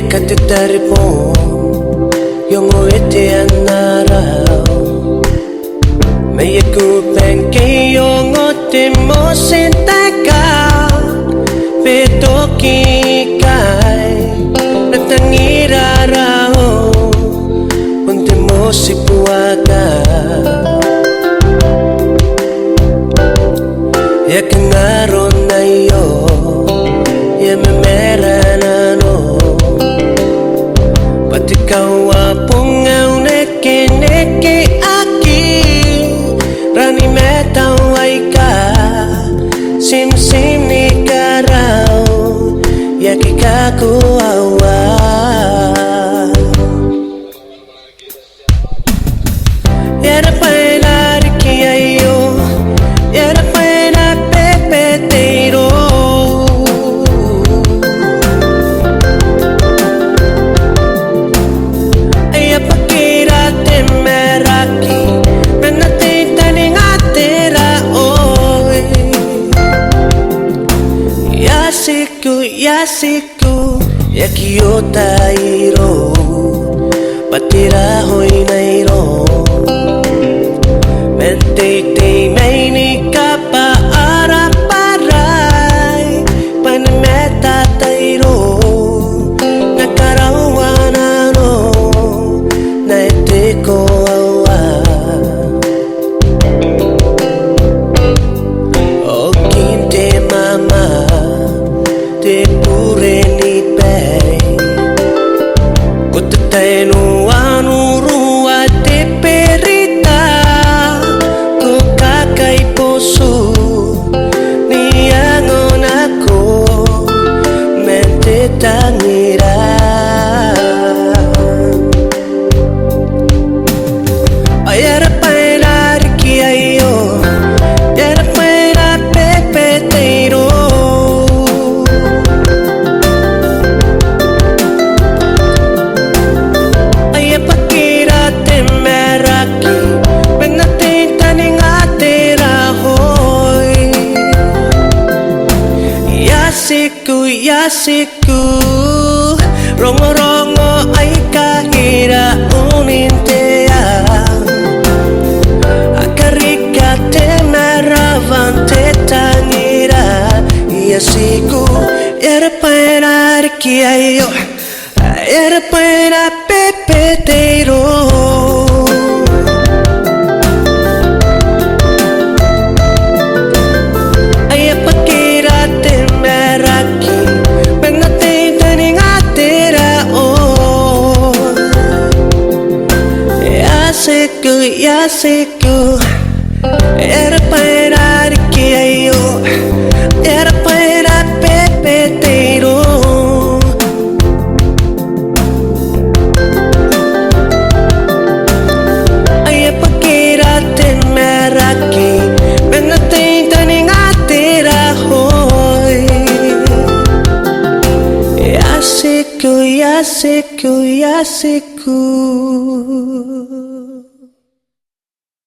Katitaripon yung uiti anaraw may akupen kayong uti mo sintaka pero kikay natangira raw unti mo si puwaka yakangaron na iyo yamemera na ikaw apungaw neke-neke aki rani metaway ka sim-sim ni karaw yaki ka kuawa yara pa'y lariki ayo yara pa'y na pepetero Yasiku yakiyota iro patira hoy nairo mentei maini kapa ara parai panmeta tairo nakarawana no naiteko awa o kinte mama te pure ni pei kutatay no anurua te perita ko kakay puso niyangon ako mente tangira ayara pa'y lariki ayo yara pa'y na pepetero Yasiku rongo-rongo ay kahira unintea akarika te maravante tangira Yasiku yara pa'y lariki ayo yara pa'y na pepetero Yasiku yara pa'y lariki ayo yara pa'y na pepetero ay pakirate meraki menatay taning atira hoy Yasiku